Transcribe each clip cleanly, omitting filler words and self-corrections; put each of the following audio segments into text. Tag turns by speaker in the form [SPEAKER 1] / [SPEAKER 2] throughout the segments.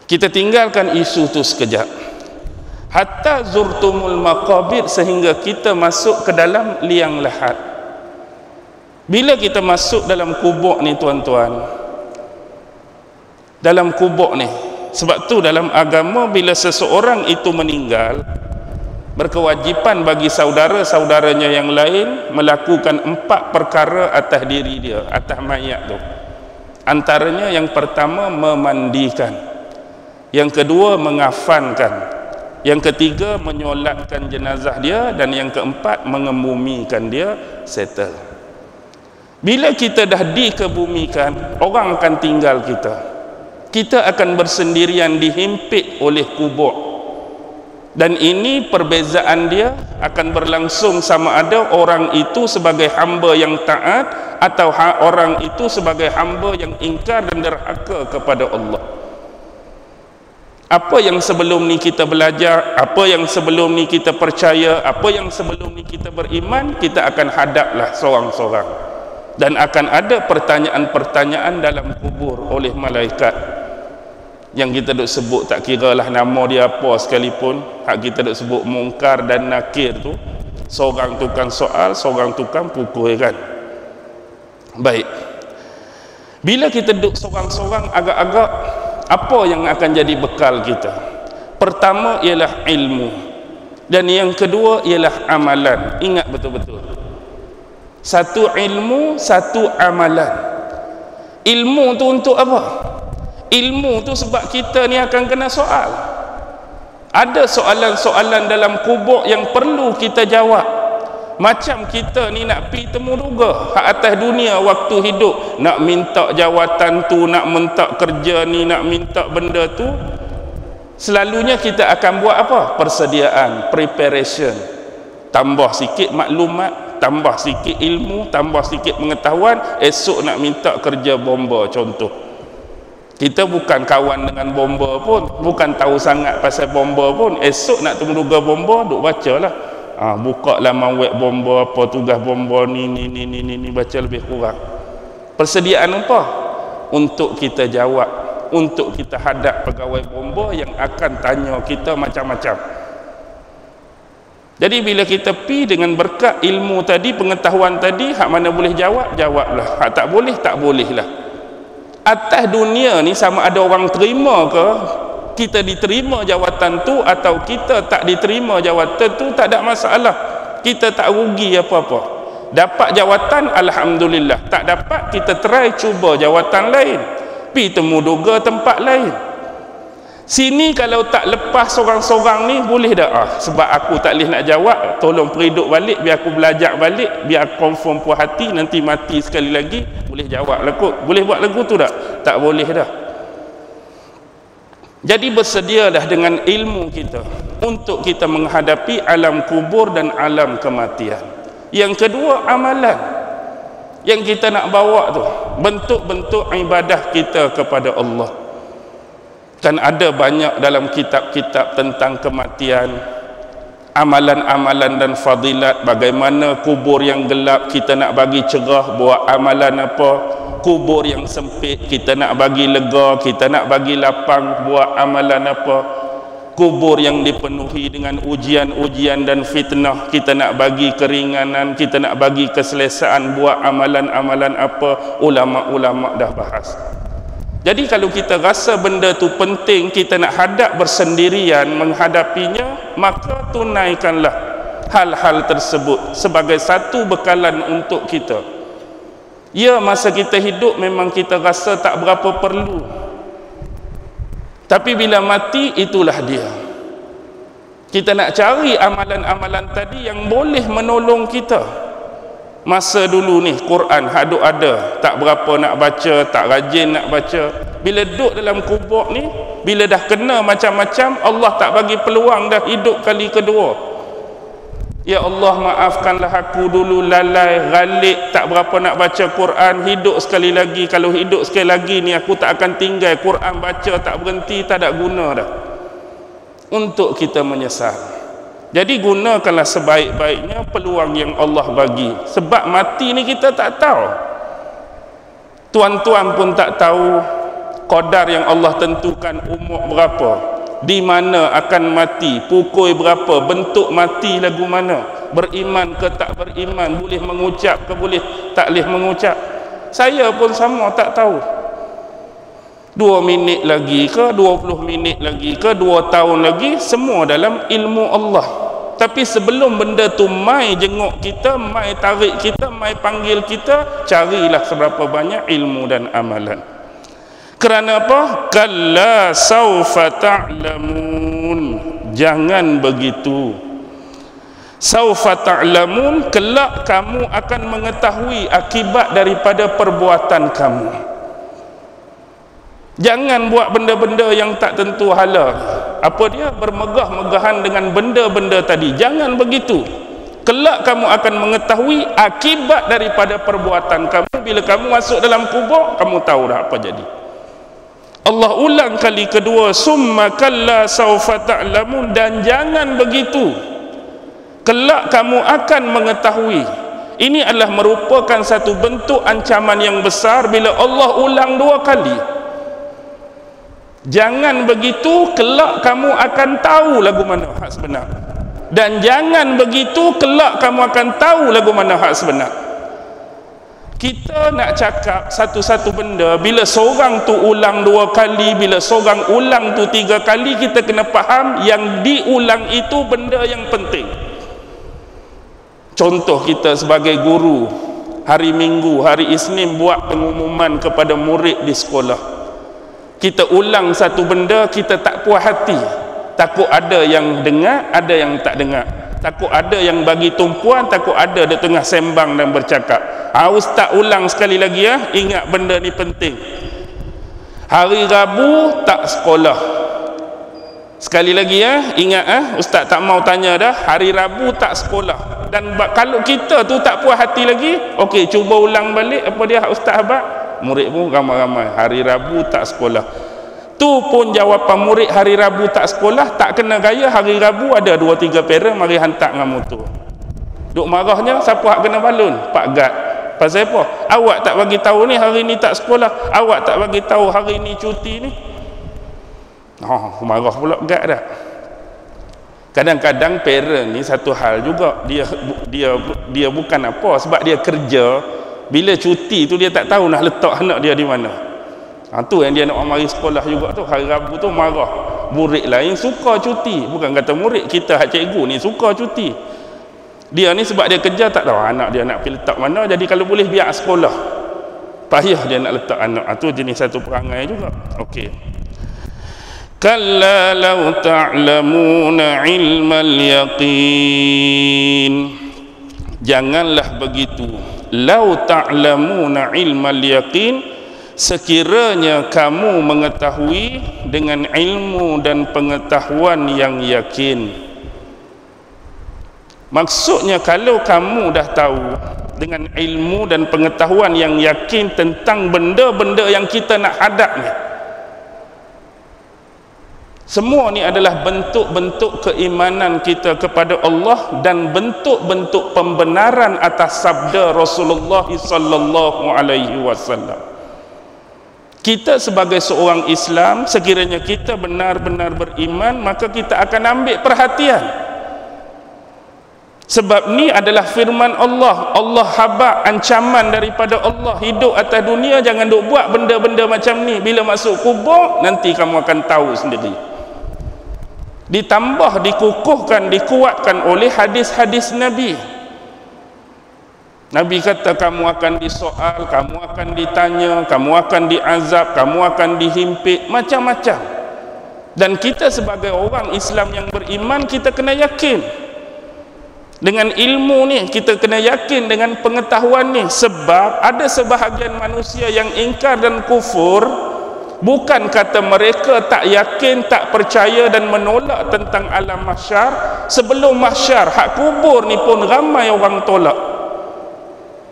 [SPEAKER 1] Kita tinggalkan isu tu sekejap. Hatta zurtumul maqabir, sehingga kita masuk ke dalam liang lahat. Bila kita masuk dalam kubur ni tuan-tuan, dalam kubur ni, sebab tu dalam agama bila seseorang itu meninggal, berkewajipan bagi saudara-saudaranya yang lain melakukan 4 perkara atas diri dia, atas mayat tu. Antaranya yang pertama memandikan, yang kedua mengafankan, yang ketiga menyolatkan jenazah dia, dan yang keempat mengebumikan dia, settle. Bila kita dah dikebumikan, orang akan tinggal kita. Kita akan bersendirian dihimpit oleh kubur. Dan ini perbezaan dia akan berlangsung sama ada orang itu sebagai hamba yang taat atau orang itu sebagai hamba yang ingkar dan derhaka kepada Allah. Apa yang sebelum ni kita belajar, apa yang sebelum ni kita percaya, apa yang sebelum ni kita beriman, kita akan hadaplah seorang-seorang. Dan akan ada pertanyaan-pertanyaan dalam kubur oleh malaikat yang kita duk sebut, tak kira lah nama dia apa sekalipun, hak kita duk sebut mungkar dan nakir tu, seorang tukang soal, seorang tukang pukul, kan. Baik, bila kita duk seorang-seorang, agak-agak apa yang akan jadi bekal kita? Pertama ialah ilmu, dan yang kedua ialah amalan. Ingat betul-betul, satu ilmu, satu amalan. Ilmu tu untuk apa? Ilmu tu sebab kita ni akan kena soal. Ada soalan-soalan dalam kubur yang perlu kita jawab. Macam kita ni nak pi temu duga hak atas dunia waktu hidup, nak minta jawatan tu, nak minta kerja ni, nak minta benda tu, selalunya kita akan buat apa? Persediaan, preparation. Tambah sikit maklumat, tambah sikit ilmu, tambah sikit pengetahuan. Esok nak minta kerja bomba contoh. Kita bukan kawan dengan bomba pun, bukan tahu sangat pasal bomba pun. Esok nak temuduga bomba, duk baca lah. Buka laman web bomba, apa tugas bomba ni, baca lebih kurang. Persediaan apa? Untuk kita jawab, untuk kita hadap pegawai bomba yang akan tanya kita macam-macam. Jadi bila kita pi dengan berkat ilmu tadi, pengetahuan tadi, hak mana boleh jawab, jawablah. Hak tak boleh, tak boleh lah. Atas dunia ni sama ada orang terima ke, kita diterima jawatan tu, atau kita tak diterima jawatan tu, tak ada masalah. Kita tak rugi apa-apa. Dapat jawatan, alhamdulillah. Tak dapat, kita try cuba jawatan lain, pi temu duga tempat lain. Sini kalau tak lepas seorang-seorang ni boleh dah, sebab aku tak boleh nak jawab, tolong periduk balik, biar aku belajar balik, biar confirm puas hati, nanti mati sekali lagi boleh jawab lah kot. Boleh buat lagu tu tak? Tak boleh dah. Jadi bersedialah dengan ilmu kita untuk kita menghadapi alam kubur dan alam kematian. Yang kedua, amalan yang kita nak bawa tu, bentuk-bentuk ibadah kita kepada Allah. Kan ada banyak dalam kitab-kitab tentang kematian, amalan-amalan dan fadilat. Bagaimana kubur yang gelap kita nak bagi cerah, buat amalan apa. Kubur yang sempit kita nak bagi lega, kita nak bagi lapang, buat amalan apa. Kubur yang dipenuhi dengan ujian-ujian dan fitnah, kita nak bagi keringanan, kita nak bagi keselesaan, buat amalan-amalan apa. Ulama-ulama dah bahas. Jadi kalau kita rasa benda tu penting, kita nak hadap bersendirian menghadapinya, maka tunaikanlah hal-hal tersebut sebagai satu bekalan untuk kita. Ya, masa kita hidup memang kita rasa tak berapa perlu, tapi bila mati itulah dia. Kita nak cari amalan-amalan tadi yang boleh menolong kita. Masa dulu ni Quran haduk ada, tak berapa nak baca, tak rajin nak baca. Bila duduk dalam kubur ni, bila dah kena macam-macam, Allah tak bagi peluang dah hidup kali kedua. Ya Allah, maafkanlah aku dulu lalai, galik, tak berapa nak baca Quran. Hidup sekali lagi, kalau hidup sekali lagi ni aku tak akan tinggal Quran, baca tak berhenti, tak ada guna dah. Untuk kita menyesal. Jadi gunakanlah sebaik-baiknya peluang yang Allah bagi. Sebab mati ni kita tak tahu. Tuan-tuan pun tak tahu, qadar yang Allah tentukan, umur berapa, di mana akan mati, pukul berapa, bentuk mati lagu mana, beriman ke tak beriman, boleh mengucap ke boleh tak boleh mengucap. Saya pun sama, tak tahu 2 minit lagi ke 20 minit lagi ke 2 tahun lagi, semua dalam ilmu Allah. Tapi sebelum benda tu mai jenguk kita, mai tarik kita, mai panggil kita, carilah seberapa banyak ilmu dan amalan. Kerana apa? Kalla saufa ta'lamun. Jangan begitu. Saufa ta'lamun, kelak kamu akan mengetahui akibat daripada perbuatan kamu. Jangan buat benda-benda yang tak tentu hala. Apa dia? Bermegah-megahan dengan benda-benda tadi. Jangan begitu. Kelak kamu akan mengetahui akibat daripada perbuatan kamu. Bila kamu masuk dalam kubur, kamu tahu dah apa jadi. Allah ulang kali kedua, summa kalla saufa ta'lamun, dan jangan begitu. Kelak kamu akan mengetahui. Ini adalah merupakan satu bentuk ancaman yang besar bila Allah ulang 2 kali. Jangan begitu, kelak kamu akan tahu lagu mana hak sebenar. Dan jangan begitu, kelak kamu akan tahu lagu mana hak sebenar. Kita nak cakap satu-satu benda, bila seorang tu ulang 2 kali, bila seorang ulang tu 3 kali, kita kena faham yang diulang itu benda yang penting. Contoh, kita sebagai guru, hari Minggu, hari Isnin buat pengumuman kepada murid di sekolah. Kita ulang satu benda, kita tak puas hati. Takut ada yang dengar, ada yang tak dengar. Takut ada yang bagi tumpuan, takut ada dia tengah sembang dan bercakap. Ustaz ulang sekali lagi ya, ingat benda ni penting. Hari Rabu tak sekolah. Sekali lagi ya, ingat Ustaz tak mau tanya dah, hari Rabu tak sekolah. Dan kalau kita tu tak puas hati lagi, okey, cuba ulang balik apa dia Ustaz abad. Murid pun ramai-ramai, hari Rabu tak sekolah. Tu pun jawapan murid, hari Rabu tak sekolah, tak kena gaya. Hari Rabu ada 2-3 parent mari hantar dengan motor. Duk marahnya, siapa hak kena balun? Pak Gad. Pasal apa? Awak tak bagi tahu ni hari ni tak sekolah, awak tak bagi tahu hari ni cuti ni. Marah pula Gad dah. Kadang-kadang parent ni satu hal juga, dia bukan apa, sebab dia kerja. Bila cuti tu dia tak tahu nak letak anak dia di mana. Tu yang dia nak mari sekolah juga tu. Hari Rabu tu marah. Murid lain suka cuti. Bukan kata murid, kita hak cikgu ni suka cuti. Dia ni sebab dia kerja tak tahu anak dia nak pergi letak mana. Jadi kalau boleh biar sekolah. Payah dia nak letak anak. Tu jenis satu perangai juga. Okey. Kalla law ta'lamuna ilmal yaqin. Janganlah begitu. Lau ta'lamuna ilmal yaqin, sekiranya kamu mengetahui dengan ilmu dan pengetahuan yang yakin. Maksudnya kalau kamu dah tahu dengan ilmu dan pengetahuan yang yakin tentang benda-benda yang kita nak hadap ni, semua ni adalah bentuk-bentuk keimanan kita kepada Allah dan bentuk-bentuk pembenaran atas sabda Rasulullah sallallahu alaihi wasallam. Kita sebagai seorang Islam, sekiranya kita benar-benar beriman, maka kita akan ambil perhatian. Sebab ni adalah firman Allah. Allah habaq ancaman daripada Allah. Hidup atas dunia jangan duk buat benda-benda macam ni. Bila masuk kubur, nanti kamu akan tahu sendiri. Ditambah, dikukuhkan, dikuatkan oleh hadis-hadis Nabi. Nabi kata kamu akan disoal, kamu akan ditanya, kamu akan diazab, kamu akan dihimpit, macam-macam. Dan kita sebagai orang Islam yang beriman, kita kena yakin dengan ilmu ni, kita kena yakin dengan pengetahuan ni. Sebab ada sebahagian manusia yang ingkar dan kufur, bukan kata mereka tak yakin, tak percaya dan menolak tentang alam mahsyar. Sebelum mahsyar, hak kubur ni pun ramai orang tolak.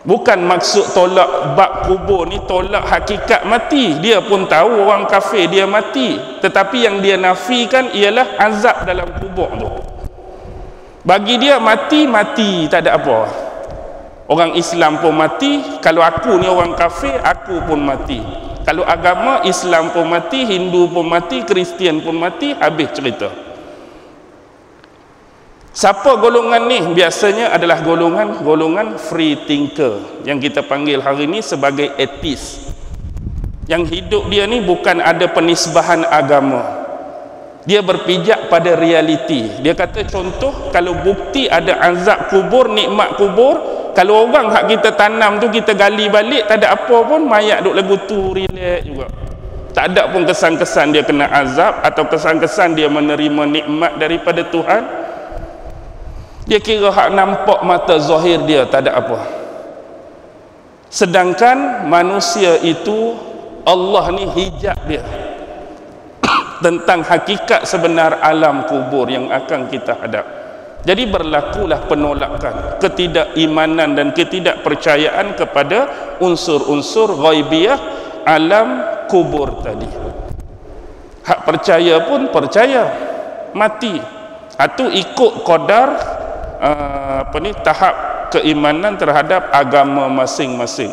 [SPEAKER 1] Bukan maksud tolak bab kubur ni tolak hakikat mati. Dia pun tahu orang kafir dia mati, tetapi yang dia nafikan ialah azab dalam kubur tu. Bagi dia mati tak ada apa. Orang Islam pun mati, kalau aku ni orang kafir, aku pun mati. Kalau agama, Islam pun mati, Hindu pun mati, Kristian pun mati, habis cerita. Siapa golongan ni? Biasanya adalah golongan free thinker, yang kita panggil hari ni sebagai atheist. Yang hidup dia ni bukan ada penisbahan agama, dia berpijak pada realiti. Dia kata contoh, kalau bukti ada azab kubur, nikmat kubur, kalau orang hak kita tanam tu kita gali balik, tak ada apa pun, mayat duk lagu tu relax juga, tak ada pun kesan-kesan dia kena azab atau kesan-kesan dia menerima nikmat daripada Tuhan. Dia kira hak nampak mata zahir dia tak ada apa. Sedangkan manusia itu Allah ni hijab dia tentang hakikat sebenar alam kubur yang akan kita hadap. Jadi berlakulah penolakan, ketidakimanan dan ketidakpercayaan kepada unsur-unsur ghaibiyah alam kubur tadi. Hak percaya pun percaya mati, atau ikut qadar tahap keimanan terhadap agama masing-masing.